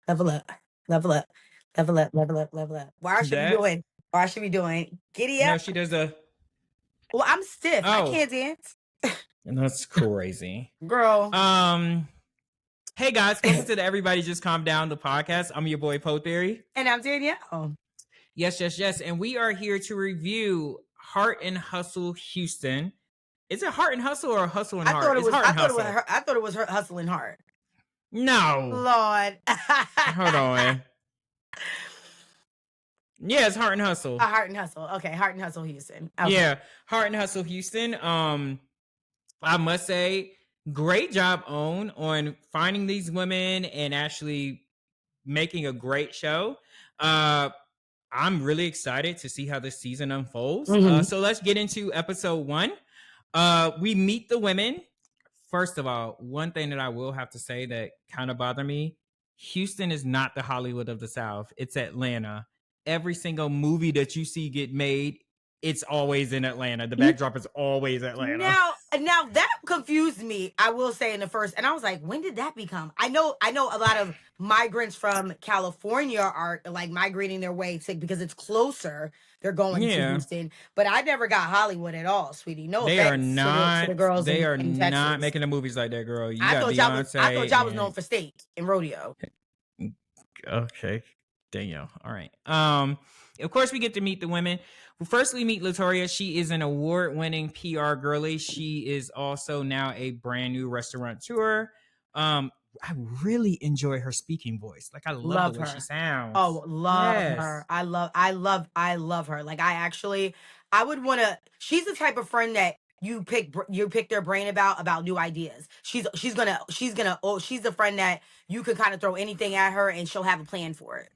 level up, level up, level up, level up, level up. Why I should be That doing? Why I should be doing? Giddy no, up. she does a Well, I'm stiff. I oh, can't dance, that's crazy. girl. Um, hey guys, welcome to the Everybody Just Calm Down the podcast. I'm your boy Poe Theory. And I'm Danielle. Yes, and we are here to review Heart and Hustle Houston. Is it Heart and Hustle or Hustle and I thought Heart? it It's was. Heart I and thought it was Hustle. her. I thought it was her hustling hard. No, Lord. hold on. Yeah, it's Heart and Hustle. Heart and Hustle. Okay, Heart and Hustle Houston. Okay. Yeah, Heart and Hustle Houston. I must say, great job on finding these women and actually making a great show. I'm really excited to see how this season unfolds. Mhm. So let's get into episode 1. We meet the women. First of all, one thing that I will have to say that kind of bothered me: Houston is not the Hollywood of the South. It's Atlanta. Every single movie that you see get made, it's always in Atlanta. The backdrop is always Atlanta. Now that confused me. I will say in the first, and I was like, when did that become? I know a lot of migrants from California are like migrating their way to because it's closer. They're going to Yeah. Houston, but I never got Hollywood at all, sweetie. No They are offense to the not. girls They are in not Texas. making the movies like that, girl. You I got thought y'all was. I thought Beyonce y'all was known and for steak and rodeo. okay, Danielle. All right. Of course, we get to meet the women. Well, first, we meet Latoria. She is an award-winning PR girly. She is also now a brand new restaurateur. I really enjoy her speaking voice. Like, I love the way she sounds. Oh, love her. Yes. I love her. Like I would want to, she's the type of friend that you pick their brain about new ideas. She's the friend that you could kind of throw anything at her and she'll have a plan for it.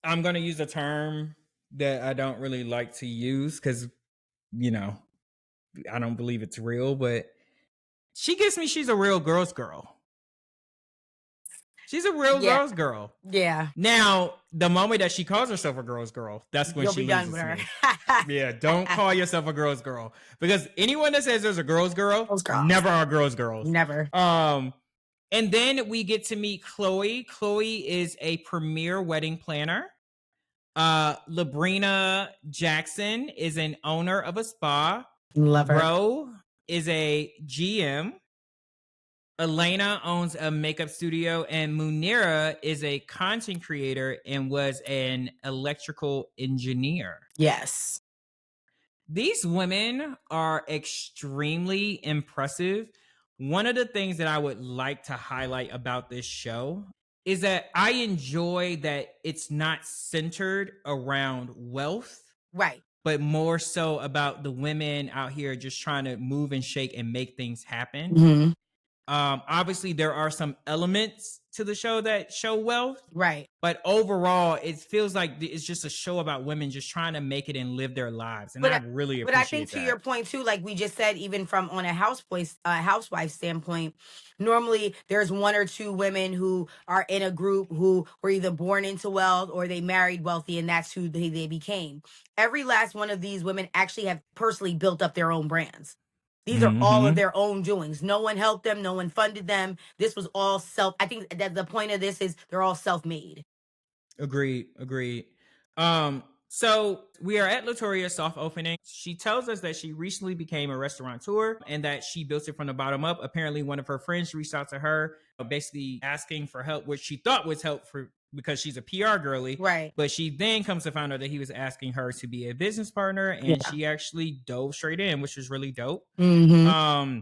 I'm gonna use a term that I don't really like to use because I don't believe it's real, but she's a real girl's girl. She's a real girl's girl. Yeah. Now, the moment that she calls herself a girl's girl, that's when she loses me. Yeah, don't call yourself a girl's girl. Because anyone that says there's a girl's girl, never are girl's girls. Never. And then we get to meet Chloe. Chloe is a premier wedding planner. Labrina Jackson is an owner of a spa. Love her. Ro is a GM. Elena owns a makeup studio, and Munira is a content creator and was an electrical engineer. Yes. These women are extremely impressive. One of the things that I would like to highlight about this show is that I enjoy that it's not centered around wealth. Right. But more so about the women out here just trying to move and shake and make things happen. Mm-hmm. Obviously, there are some elements to the show that show wealth. Right. But overall, it feels like it's just a show about women just trying to make it and live their lives. And I really appreciate that. But I think to your point too, like we just said, even from on a housewife standpoint, normally there's one or two women who are in a group who were either born into wealth or they married wealthy and that's who they became. Every last one of these women actually have personally built up their own brands. These are all of their own doings. No one helped them. No one funded them. This was all I think that the point of this is they're all self-made. Agreed. So we are at Latoria's soft opening. She tells us that she recently became a restaurateur and that she built it from the bottom up. Apparently, one of her friends reached out to her, basically asking for help, which she thought was help because she's a PR girly. Right. But she then comes to find out that he was asking her to be a business partner, and she actually dove straight in, which was really dope. Mm-hmm.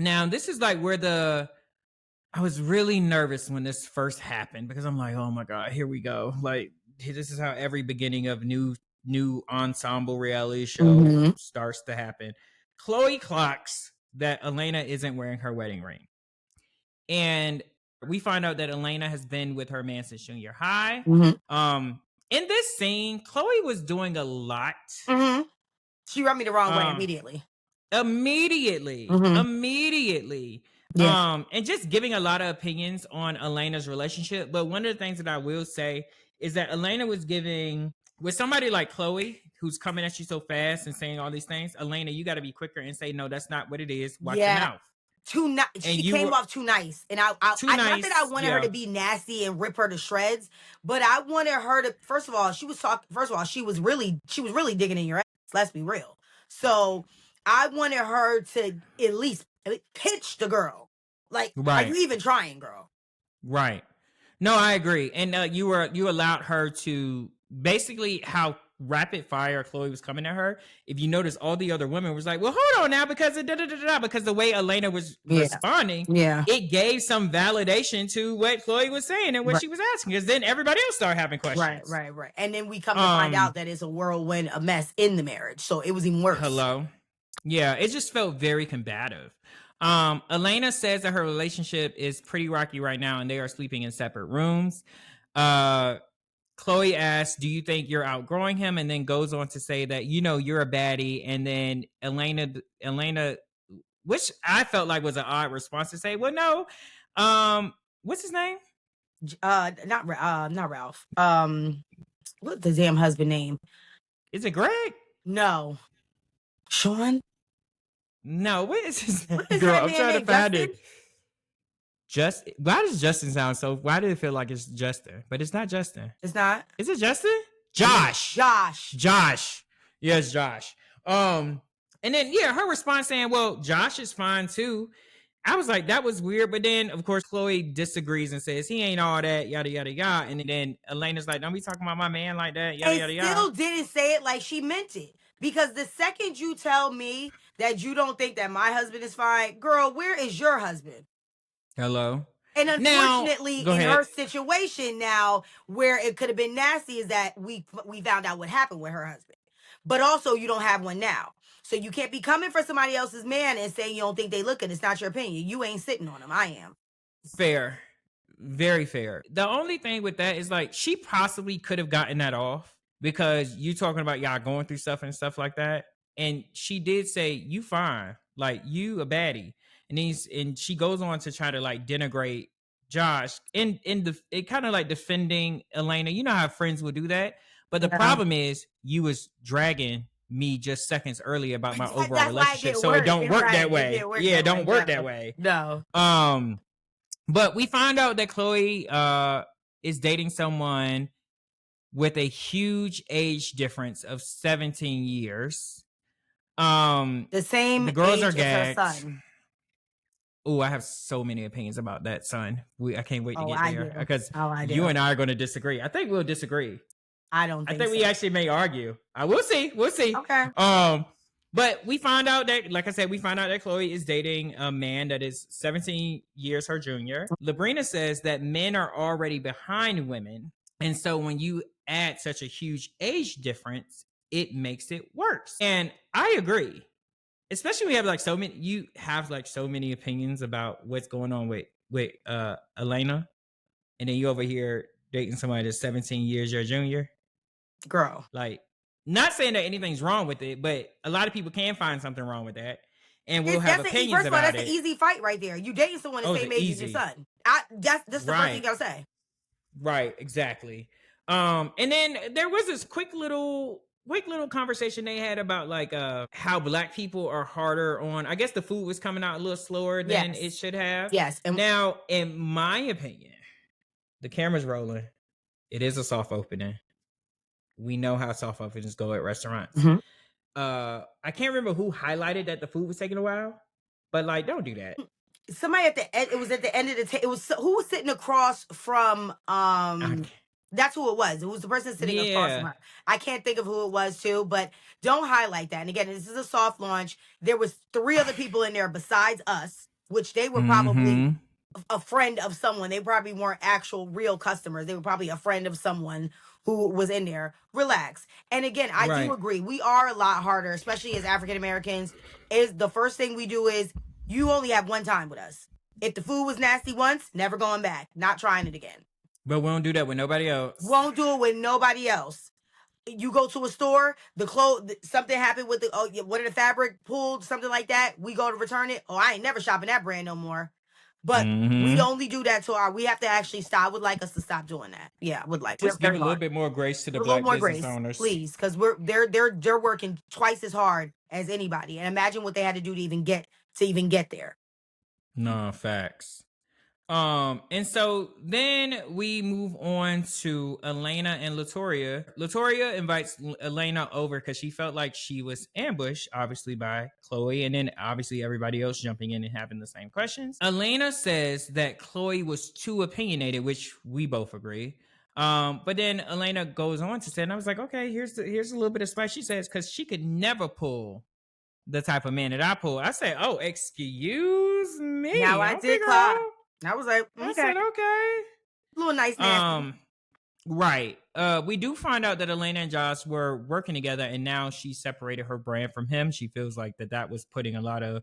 Now this is like where I was really nervous when this first happened because I'm like, oh my God, here we go. Like, this is how every beginning of new ensemble reality show starts to happen. Chloe clocks that Elena isn't wearing her wedding ring. And we find out that Elena has been with her man since junior high. In this scene, Chloe was doing a lot. She rubbed me the wrong way immediately. Yeah. And just giving a lot of opinions on Elena's relationship. But one of the things that I will say is that Elena was giving, with somebody like Chloe, who's coming at you so fast and saying all these things, Elena, you got to be quicker and say, no, that's not what it is. Watch your mouth. too nice. and She you came were off too nice, and too not that I nice. wanted her Yeah, to be nasty and rip her to shreds, but I wanted her to. First of all, she was talking. First of all, she was really digging in your ass. Let's be real. So I wanted her to at least pitch the girl. Like, are you right, even trying, girl? right. No, I agree. And you allowed her to basically how rapid fire Chloe was coming at her. If you notice, all the other women was like, "Well, hold on now," because of da da da da. Because the way Elena was Yeah, responding, yeah, it gave some validation to what Chloe was saying and what right, she was asking. Because then everybody else started having right, questions. right, right. And then we come to find Um, out that it's a whirlwind, a mess in the marriage. So it was even worse. Hello. Yeah, it just felt very combative. Elena says that her relationship is pretty rocky right now and they are sleeping in separate rooms. Uh Chloe asks, "Do you think you're outgrowing him?" And then goes on to say that you're a baddie. And then Elena, which I felt like was an odd response to say, "Well, no, what's his name? Not Ralph. What's the damn husband name? Is it Greg? No, Sean. No, what is his name, What is girl? that I'm man trying to name? find Justin? it. Just why does Justin sound so? Why did it feel like it's Justin? But it's not Justin. It's not. Is it Justin? Josh. Josh. Josh. Yes, Josh. And then her response saying, "Well, Josh is fine too." I was like, that was weird. But then, of course, Chloe disagrees and says he ain't all that, yada yada yada. And then Elena's like, "Don't be talking about my man like that, yada And yada still yada." didn't say it like she meant it. Because the second you tell me that you don't think that my husband is fine, girl, where is your husband? Hello. And Now, unfortunately, go in ahead. her situation now, where it could have been nasty, is that we found out what happened with her husband. But also, you don't have one now, so you can't be coming for somebody else's man and saying you don't think they look good. It's not your opinion. You ain't sitting on him. I am. Fair. Very fair. The only thing with that is like she possibly could have gotten that off because you talking about y'all going through stuff and stuff like that. And she did say, "You fine. Like you a baddie." And she goes on to try to like denigrate Josh in the it kind of like defending Elena. You know how friends will do that. But the Yeah. problem is you was dragging me just seconds earlier about my overall That's why it relationship. didn't So it work. don't work Right. that It way. didn't work Yeah, that it don't way. work that No. way. No. But we find out that Chloe is dating someone with a huge age difference of 17 years. The same The girls age are as her gagged. son. Oh, I have so many opinions about that, son. I can't wait to Oh, get I there do. because Oh, I you do. and I are going to disagree. I think we'll disagree. I don't I think think we so. actually may argue. I will see. We'll see. Okay. But we find out that, like I said, we find out that Chloe is dating a man that is 17 years her junior. Labrina says that men are already behind women. And so when you add such a huge age difference, it makes it worse. And I agree. Especially when you have like so many opinions about what's going on with Elena. And then you over here dating somebody that's 17 years your junior. Girl. Like, not saying that anything's wrong with it, but a lot of people can find something wrong with that, and we'll have opinions First of all, about that's an it. easy fight right there. You dating someone the Oh, same it's age as your easy. son. That's the first thing you Right, gotta say. right, exactly. And then there was this quick little conversation they had about like how black people are harder on. I guess the food was coming out a little slower than it Yes. should have. Yes. And Now, in my opinion, the camera's rolling. It is a soft opening. We know how soft openings go at restaurants. Mhm. I can't remember who highlighted that the food was taking a while, but like, don't do that. somebody at the end, it was at the end of the table. It was who was sitting across from that's who it was. It was the person sitting across from Yeah. her. I can't think of who it was too, but don't highlight that. And again, this is a soft launch. There was 3 other people in there besides us, which they were probably Mhm. a friend of someone. They probably weren't actual real customers. They were probably a friend of someone who was in there. Relax. And again, I do Right. agree. We are a lot harder, especially as African Americans. Is the first thing we do is you only have one time with us. If the food was nasty once, never going back. Not trying it again. But we don't do that with nobody else. Won't do it with nobody else. You go to a store, something happened with one of the fabric pulled, something like that. We go to return it. Oh, I ain't never shopping that brand no more. But we Mhm. only do that to we have to actually stop. I would like us to stop doing that. Yeah, I would like. Just we're give a very little hard. bit more grace to the A little black more business grace, owners. please, because they're working twice as hard as anybody. And imagine what they had to do to even get there. No, facts. And so then we move on to Elena and Latoria. Latoria invites Elena over because she felt like she was ambushed, obviously, by Chloe, and then obviously everybody else jumping in and having the same questions. Elena says that Chloe was too opinionated, which we both agree. But then Elena goes on to say, and I was like, okay, here's a little bit of spice. She says, because she could never pull the type of man that I pull. I say, oh, excuse Now me. I Okay, did clock. girl. I was like, I okay, said, okay. little nice nasty. Right. We do find out that Elena and Josh were working together, and now she separated her brand from him. She feels like that was putting a lot of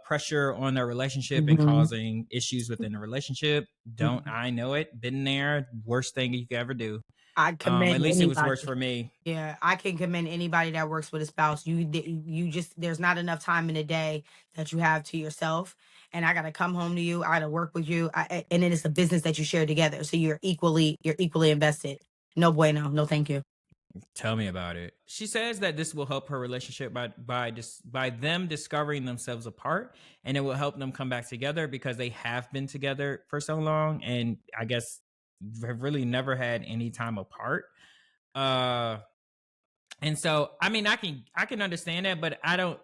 pressure on their relationship and Mhm. causing issues within the relationship. Don't I know it? Been there. Worst thing you could ever do. I At commend least it was worse anybody. for me. Yeah, I can commend anybody that works with a spouse. You just there's not enough time in a day that you have to yourself, and I gotta come home to you. I gotta work with you, and then it's a business that you share together. So you're equally invested. No bueno, no thank you. Tell me about it. She says that this will help her relationship by them discovering themselves apart, and it will help them come back together because they have been together for so long, and I guess have really never had any time apart. And so I mean, I can understand that, but I don't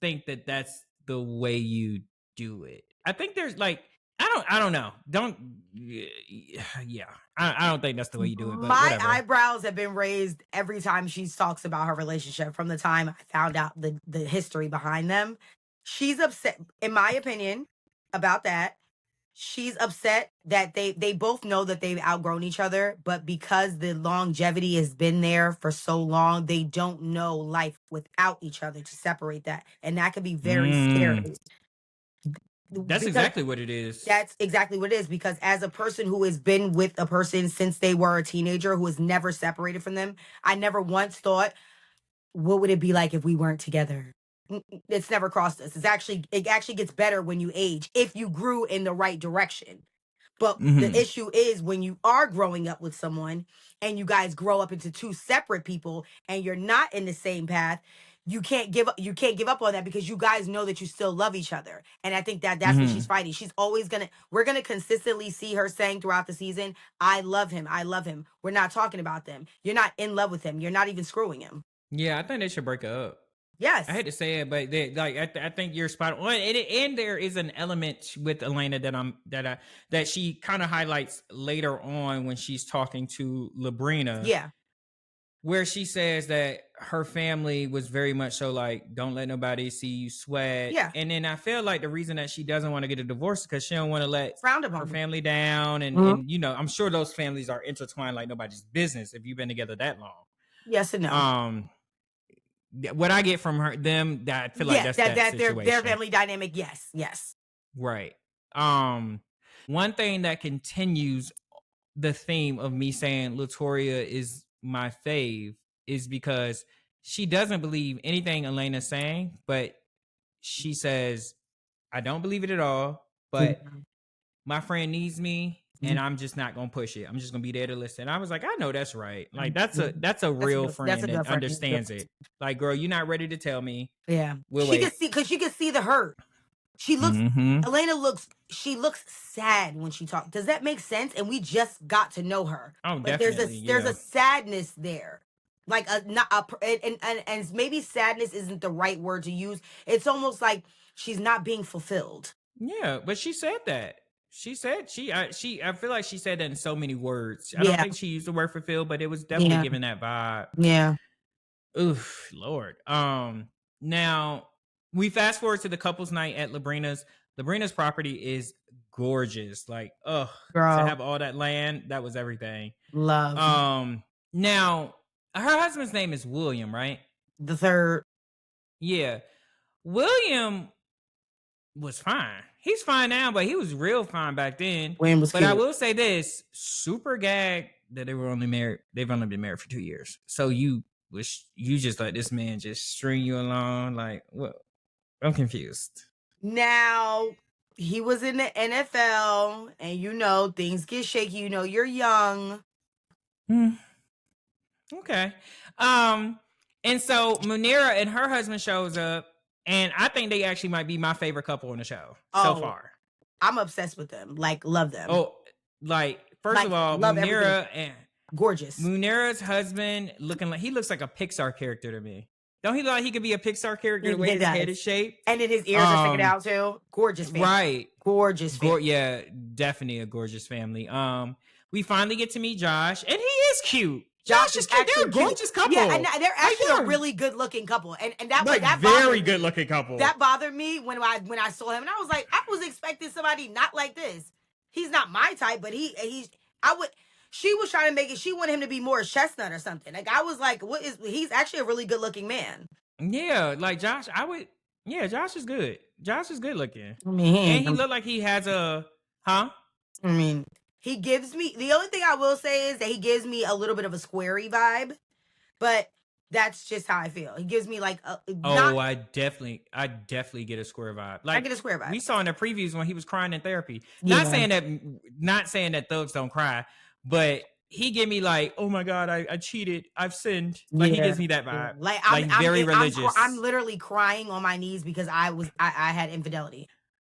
think that that's the way you do it. I think there's like I don't know. Don't yeah. I don't think that's the way you do it, but My whatever. eyebrows have been raised every time she talks about her relationship from the time I found out the history behind them. She's upset, in my opinion, about that. She's upset that they both know that they've outgrown each other, but because the longevity has been there for so long, they don't know life without each other to separate that. And that can be very Mm, scary. that's Because exactly what it is. that's exactly what it is. Because as a person who has been with a person since they were a teenager, who has never separated from them, I never once thought, what would it be like if we weren't together? It's never crossed us. It actually gets better when you age if you grew in the right direction. But the Mhm. issue is when you are growing up with someone and you guys grow up into two separate people and you're not in the same path, you can't give up on that because you guys know that you still love each other. And I think that that's what she's Mhm. fighting. She's always going to we're going to consistently see her saying throughout the season, I love him. I love him. We're not talking about them. You're not in love with him. You're not even screwing him. Yeah, I think they should break up. I Yes. hate to say it, but I think you're spot on. And there is an element with Elena that she kind of highlights later on when she's talking to Labrina, Yeah. where she says that her family was very much so like, don't let nobody see you sweat. Yeah. And then I feel like the reason that she doesn't want to get a divorce is because she don't want to let Frowned her upon. family down. Mhm. And I'm sure those families are intertwined like nobody's business if you've been together that long. Yes and no. Um, what I get from them, that I feel like Yeah, that's that that that their situation. family dynamic. Yes. Yes. Right. Um, One thing that continues the theme of me saying Latoria is my fave is because she doesn't believe anything Elena's saying, but she says, I don't believe it at all, but Mhm. my friend needs me and I'm just not gonna push it. I'm just gonna be there to listen. I was like, I know that's right. Like Mhm. that's a real That's a friend that good friend. That's a good understands friend. it. Like, girl, you're not ready to tell me. Yeah. We'll She wait. could see because she could see the hurt. She looks Mm-hmm. Elena looks sad when she talks. Does that make sense? And we just got to know her. Oh, But definitely. there's a Yeah. sadness there. Like a not a and maybe sadness isn't the right word to use. It's almost like she's not being fulfilled. Yeah, but she said that. She said I feel like she said that in so many words. I don't Yeah. think she used the word fulfill, but it was definitely Yeah. giving that vibe. Yeah. Oof, Lord. Now we fast forward to the couples night at Labrina's. Labrina's property is gorgeous. Like, to Girl. have all that land, that was everything. Love. Now her husband's name is William, right? The third. Yeah. William was fine. He's fine now, but he was real fine back then. William was But I cute. will say this: super gag that they were only married. They've only been married for 2 years. So you just let this man just string you along. Like, what? I'm confused. Now, he was in the NFL, and things get shaky. You're young. Hmm. Okay. And so Munira and her husband shows up, and I think they actually might be my favorite couple on the show so Oh, far. I'm obsessed with them. Like, love them. Oh, like first Like, of all, love everything. Munira and Gorgeous. Munira's husband he looks like a Pixar character to me. Don't he look like he could be a Pixar character the way his head is shaped? And then his ears are sticking out too. Gorgeous family. Right. Gorgeous family. Yeah, definitely a gorgeous family. We finally get to meet Josh, and he is cute. Josh is cute. They're a gorgeous couple. Yeah, and they're actually a really good looking couple. And that like that very good looking couple. That bothered me when I saw him, and I was like, I was expecting somebody not like this. He's not my type, but she was trying to make it, she wanted him to be more chestnut or something. Like, I was like, he's actually a really good looking man. Yeah, like Josh, Josh is good. Josh is good looking. I mean, and he looked like he has I mean, he gives me, the only thing I will say is that he gives me a little bit of a squarey vibe, but that's just how I feel. He gives me like I definitely get a square vibe. Like, I get a square vibe. We saw in the previews when he was crying in therapy. Yeah. Not saying that thugs don't cry, but he give me like, oh my God, I cheated, I've sinned. Like, he gives me that vibe. Like, I'm very religious. I'm literally crying on my knees because I had infidelity.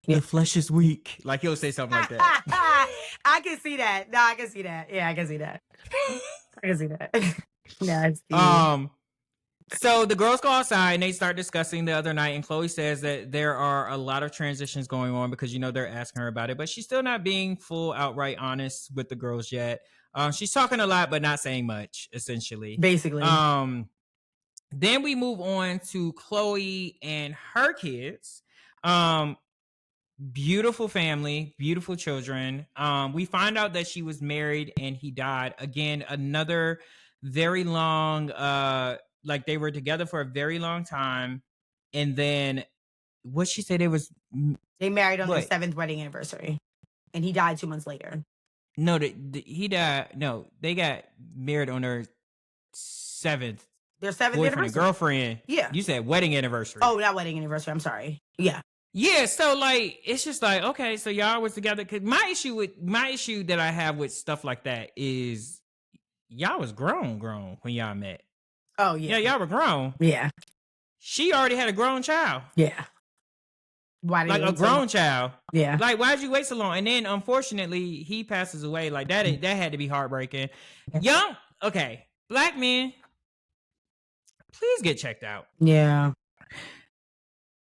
The flesh is weak. Like, he'll say something like that. I can see that. No, I can see that. Yeah, I can see that. I can see that. No, so the girls go outside and they start discussing the other night, and Chloe says that there are a lot of transitions going on because, they're asking her about it, but she's still not being full outright honest with the girls yet. She's talking a lot, but not saying much, essentially. Basically. Then we move on to Chloe and her kids. Beautiful family, beautiful children. We find out that she was married and he died. Again, another very long, like they were together for a very long time. And then what she said, they married on their 7th wedding anniversary, and he died 2 months later. No, he died. No, they got married on their 7th. Their 7th boyfriend anniversary. And girlfriend. Yeah. You said wedding anniversary. Oh, not wedding anniversary. I'm sorry. Yeah. Yeah, so like it's just like, okay, so y'all was together. Cause my issue that I have with stuff like that is y'all was grown when y'all met. Oh yeah. Yeah, y'all were grown. Yeah. She already had a grown child. Yeah. Why did like a grown child? Yeah. Like, why'd you wait so long? And then unfortunately he passes away. Like that had to be heartbreaking. Young, okay, black men, please get checked out. Yeah.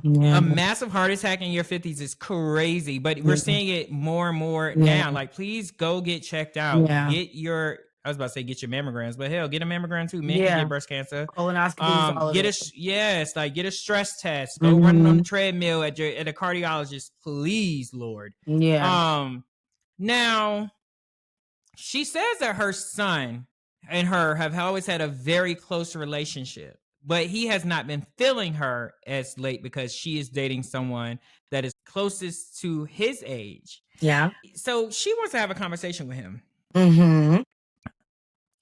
Yeah. A massive heart attack in your 50s is crazy, but we're seeing it more and more now. Like, please go get checked out. Yeah. Get your mammograms, but hell, get a mammogram too. Men can get breast cancer. Colonoscopies. Get a stress test. Go running on the treadmill at a cardiologist, please, Lord. Yeah. Now, she says that her son and her have always had a very close relationship. But he has not been feeling her as late because she is dating someone that is closest to his age. Yeah. So she wants to have a conversation with him. Mm-hmm.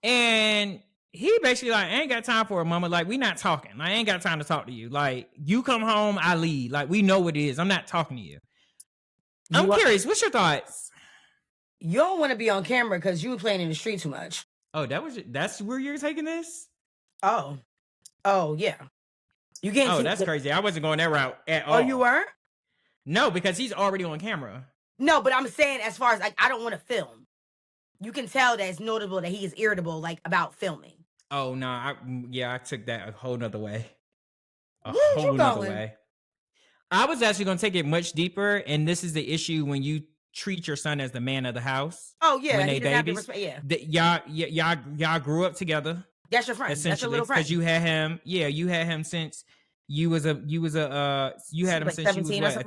And he basically like, I ain't got time for it, mama. Like, we not talking. I ain't got time to talk to you. Like, you come home, I leave. Like, we know what it is. I'm not talking to you. I'm curious. What's your thoughts? You don't want to be on camera because you were playing in the street too much. Oh, that's where you're taking this? Oh, yeah. You can't. Oh, that's crazy. I wasn't going that route at all. Oh, you weren't? No, because he's already on camera. No, but I'm saying as far as like, I don't want to film. You can tell that it's notable that he is irritable, like, about filming. Oh, no. I took that a whole nother way. I was actually going to take it much deeper, and this is the issue when you treat your son as the man of the house. Oh, yeah. When they babies. Y'all grew up together. That's your friend. That's your little friend. Because you had him since you had him since you was a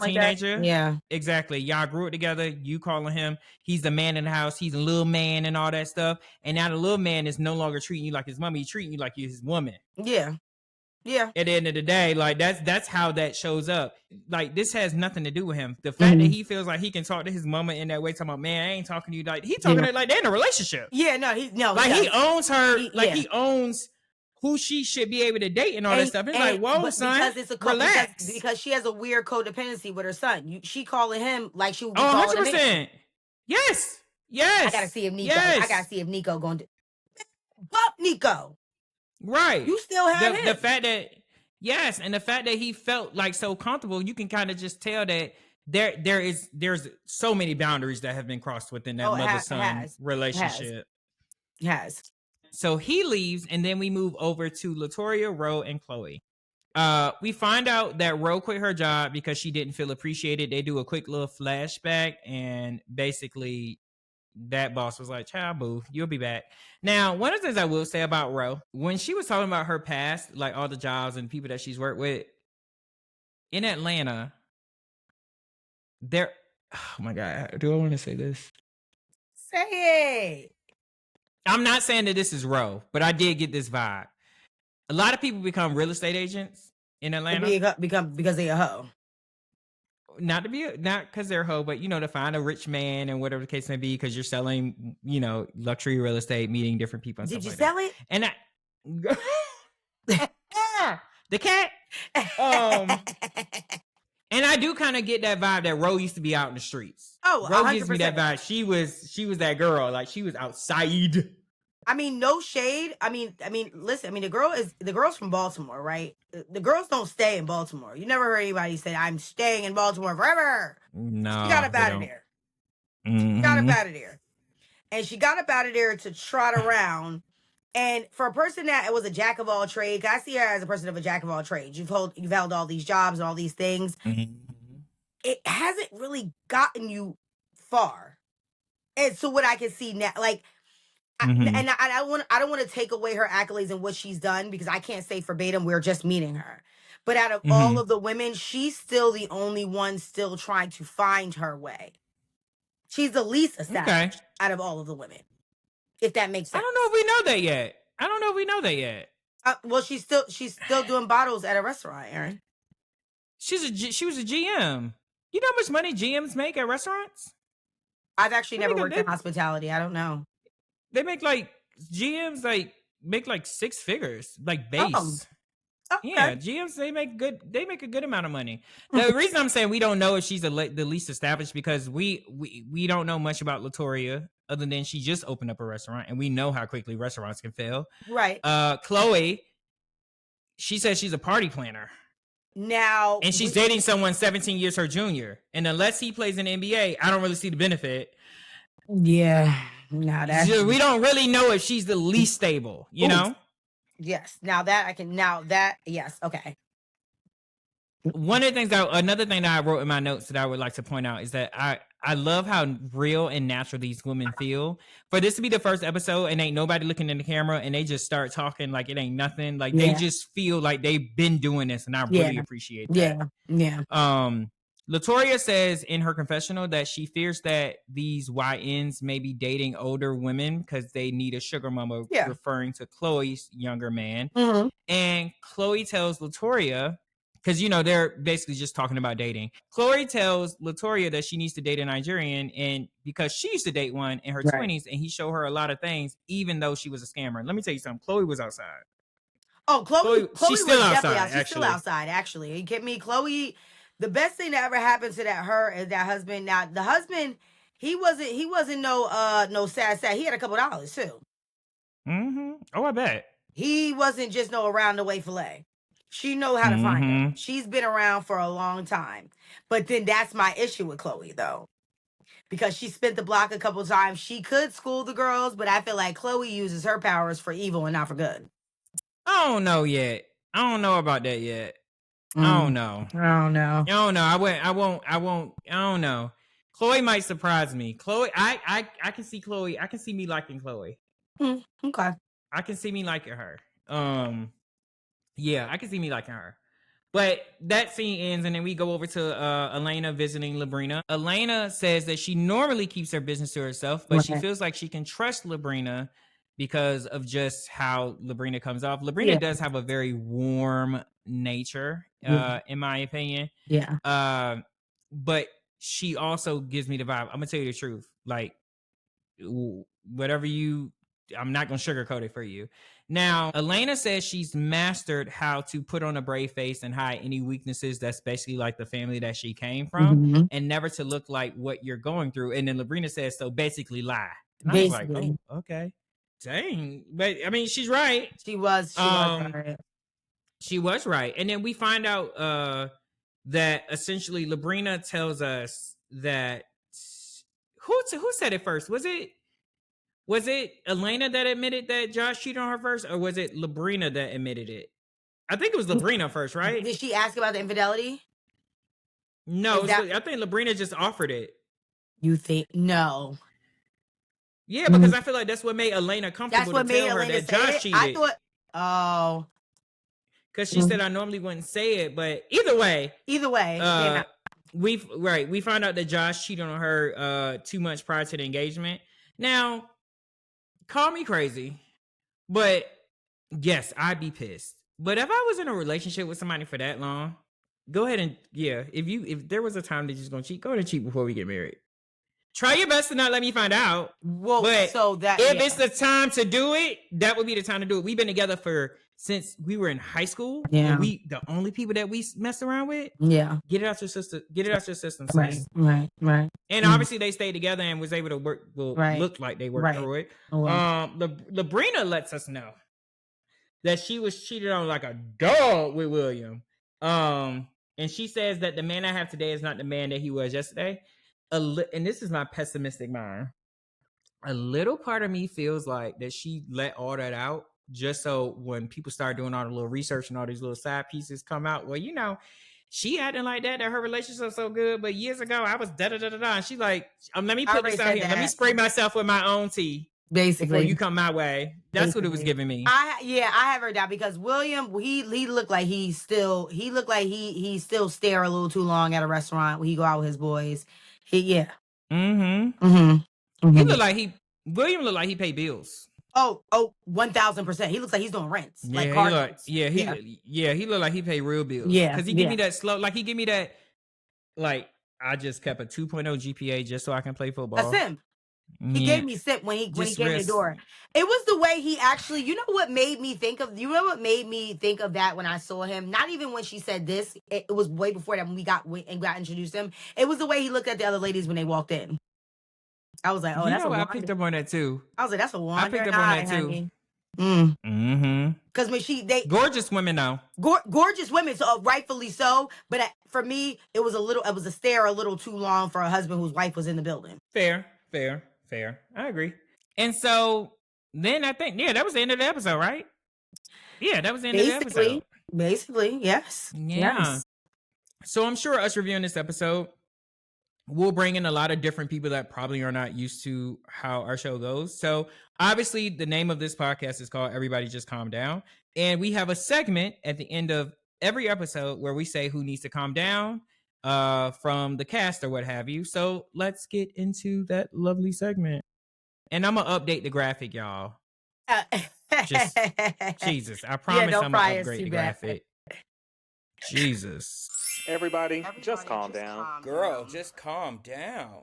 teenager. Like yeah, exactly. Y'all grew up together. You calling him, he's the man in the house. He's a little man and all that stuff. And now the little man is no longer treating you like his mommy. He's treating you like you're his woman. Yeah. Yeah. At the end of the day, like that's how that shows up. Like, this has nothing to do with him. The fact that he feels like he can talk to his mama in that way, talking about, man, I ain't talking to you. Like, he talking to her like they're in a relationship. Yeah, he owns her. He owns who she should be able to date and all that stuff. It's like, whoa, son, relax. Because she has a weird codependency with her son. She calling him like she would be calling 100%. Yes. I gotta see if Nico. I gotta see if Nico going to bump Nico. Right. You still have him. The fact that, yes, and the fact that he felt like so comfortable, you can kind of just tell that there's so many boundaries that have been crossed within that Oh, mother it son has. It has. relationship. It has. So he leaves, and then we move over to Latoria, Ro, and Chloe. We find out that Ro quit her job because she didn't feel appreciated. They do a quick little flashback, and basically that boss was like, "Child, boo, you'll be back." Now, one of the things I will say about Ro, when she was talking about her past, like all the jobs and people that she's worked with in Atlanta, there. Oh my God, do I want to say this? Say it. I'm not saying that this is Ro, but I did get this vibe. A lot of people become real estate agents in Atlanta. Because they a hoe. Not because they're a hoe, but to find a rich man and whatever the case may be, because you're selling, luxury real estate, meeting different people. And Did stuff you like sell it? And the cat. And I do kind of get that vibe that Ro used to be out in the streets. Oh, Ro 100%. gives me that vibe. She was that girl, like she was outside. I mean, no shade. I mean, listen. The girl's from Baltimore, right? The girls don't stay in Baltimore. You never heard anybody say, "I'm staying in Baltimore forever." No, she got up out of there. She got up out of there, and she got up out of there to trot around. And for a person that was a jack of all trades, I see her as a person of a jack of all trades. You've held all these jobs and all these things. It hasn't really gotten you far. And so what I can see now, like. And I don't want to take away her accolades and what she's done, because I can't say verbatim. We're just meeting her, but out of all of the women, she's still the only one still trying to find her way. She's the least established out of all of the women, if that makes sense. I don't know if we know that yet. Well, she's still doing bottles at a restaurant, Aaron. She was a GM. You know how much money GMs make at restaurants? I've actually never worked in hospitality. I don't know. They make GMs make 6 figures, base. Oh, okay. Yeah, GMs they make a good amount of money. The reason I'm saying we don't know if she's the least established, because we don't know much about Latoria other than she just opened up a restaurant, and we know how quickly restaurants can fail. Right. Chloe, she says she's a party planner. Now, and she's dating someone 17 years her junior, and unless he plays in the NBA, I don't really see the benefit. Yeah. No, we don't really know if she's the least stable, you know? Yes. Yes. Okay. Another thing that I wrote in my notes that I would like to point out is that I love how real and natural these women feel. For this to be the first episode and ain't nobody looking in the camera and they just start talking like it ain't nothing. Like they just feel like they've been doing this, and I really appreciate that. Yeah. Latoria says in her confessional that she fears that these YNs may be dating older women because they need a sugar mama, referring to Chloe's younger man. And Chloe tells Latoria, because, they're basically just talking about dating. Chloe tells Latoria that she needs to date a Nigerian, and because she used to date one in her 20s, and he showed her a lot of things, even though she was a scammer. Let me tell you something. Chloe was outside. Oh, Chloe she's still outside. She's still outside, actually. You get me? Chloe, the best thing that ever happened to her is that husband. Now, the husband, he wasn't no sad. He had a couple dollars too. Oh, I bet. He wasn't just no around the way filet. She know how to find her. She's been around for a long time. But then that's my issue with Chloe, though. Because she spent the block a couple times. She could school the girls, but I feel like Chloe uses her powers for evil and not for good. I don't know yet. I don't know about that yet. I don't know. I don't know. Chloe might surprise me. Chloe, I can see Chloe. I can see me liking Chloe. Okay. I can see me liking her. Yeah, I can see me liking her. But that scene ends, and then we go over to Elena visiting Labrina. Elena says that she normally keeps her business to herself, but she feels like she can trust Labrina because of just how Labrina comes off. Labrina does have a very warm nature, in my opinion. Yeah. But she also gives me the vibe. I'm gonna tell you the truth. Like, whatever I'm not gonna sugarcoat it for you. Now, Elena says she's mastered how to put on a brave face and hide any weaknesses. That's basically like the family that she came from, and never to look like what you're going through. And then Labrina says, so basically lie. And I was like, oh, okay. Dang. But I mean, she's right. She was right. She was right. And then we find out that essentially Labrina tells us that who said it first? Was it Elena that admitted that Josh cheated on her first, or was it Labrina that admitted it? I think it was Labrina first, right? Did she ask about the infidelity? No, Is that I think Labrina just offered it. you think? No. Yeah, because I feel like that's what made Elena That's comfortable to what made tell her Elena that say Josh it? I cheated. thought, oh. Because she said I normally wouldn't say it, but either way, Either way, it came out. we found out that Josh cheated on her 2 months prior to the engagement. Now, call me crazy, but yes, I'd be pissed. But if I was in a relationship with somebody for that long, go ahead and if there was a time that you're just gonna cheat, go ahead and cheat before we get married. Try your best to not let me find out. Well, but so that if it's the time to do it, that would be the time to do it. We've been together since we were in high school. Yeah. And the only people that we messed around with. Yeah. Get it out your system. Get it out your system. Right. And obviously they stayed together and was able to work. Looked like they worked through it. Labrina lets us know that she was cheated on like a dog with William. And she says that the man I have today is not the man that he was yesterday. And this is my pessimistic mind. A little part of me feels like that she let all that out just so when people start doing all the little research and all these little side pieces come out, well, she acting like that her relationship's so good, but years ago I was da-da-da-da-da. And she's like, let me put this out here. Let me spray myself with my own tea. Basically, before you come my way. That's what it was giving me. I have heard that because William, he looked like he still stare a little too long at a restaurant when he go out with his boys. William looked like he paid bills. Oh, 1,000%. He looks like he's doing rents. He looked like he paid real bills. Yeah. Because he give me that slow, like he give me that, like, I just kept a 2.0 GPA just so I can play football. That's him. He gave me sip when he came in the door. It was the way he actually, what made me think of that when I saw him? Not even when she said this. It was way before that when we got introduced to him. It was the way he looked at the other ladies when they walked in. I was like, oh, that's I picked up on that too. I was like, that's a wonder. I picked up on that too. Because when gorgeous women now. Gorgeous women, so rightfully so. But for me, it was a stare a little too long for a husband whose wife was in the building. Fair. I agree. And so then I think, that was the end of the episode, right? Yeah, that was the end of the episode. Basically, yes. Yeah. Yes. So I'm sure us reviewing this episode, we'll bring in a lot of different people that probably are not used to how our show goes. So obviously the name of this podcast is called Everybody Just Calm Down. And we have a segment at the end of every episode where we say who needs to calm down from the cast or what have you. So let's get into that lovely segment. And I'm going to update the graphic, y'all. Just, Jesus, I promise I'm going to upgrade the graphic. Jesus. Everybody just calm down. Girl, just calm down.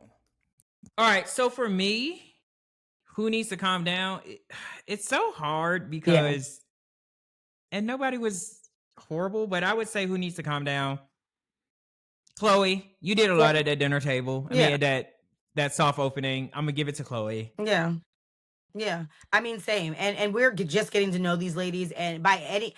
All right, so for me, who needs to calm down? It's so hard because, and nobody was horrible, but I would say who needs to calm down? Chloe, you did a lot at that dinner table. I mean, that soft opening. I'm gonna give it to Chloe. Yeah. I mean, same. And we're just getting to know these ladies, and by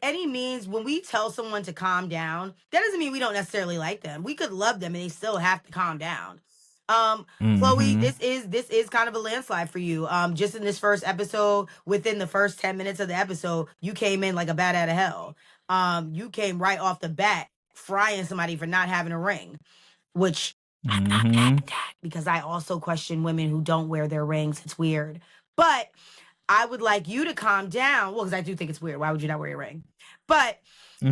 any means, when we tell someone to calm down, that doesn't mean we don't necessarily like them. We could love them and they still have to calm down. Chloe, this is kind of a landslide for you. Just in this first episode, within the first 10 minutes of the episode, you came in like a bat out of hell. You came right off the bat frying somebody for not having a ring, which I'm not mad at that because I also question women who don't wear their rings. It's weird. But I would like you to calm down. Well, because I do think it's weird. Why would you not wear your ring? But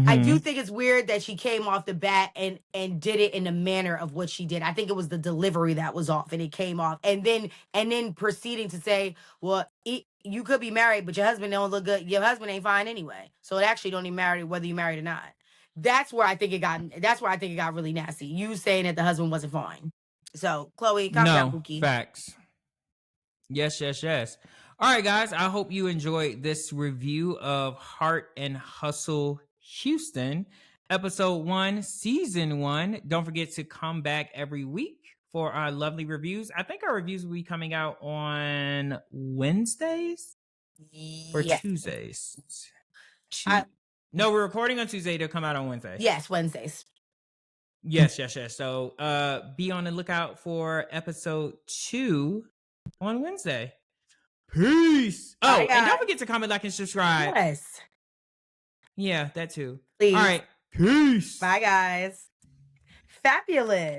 I do think it's weird that she came off the bat and did it in the manner of what she did. I think it was the delivery that was off and it came off. And then proceeding to say, well, you could be married, but your husband don't look good. Your husband ain't fine anyway. So it actually don't even matter whether you're married or not. That's where I think it got really nasty. You saying that the husband wasn't fine. So, Chloe, calm down, Pookie. Facts. Yes. All right, guys. I hope you enjoyed this review of Heart and Hustle Houston, episode 1, season 1. Don't forget to come back every week for our lovely reviews. I think our reviews will be coming out on Wednesdays or Tuesdays. No, we're recording on Tuesday. They'll come out on Wednesday. Yes, Wednesdays. Yes. So be on the lookout for episode 2 on Wednesday. Peace. Bye, Oh, and don't guys. forget to comment, like, and subscribe. Yes. Yeah, that too. Please. All right. Peace. Bye, guys. Fabulous.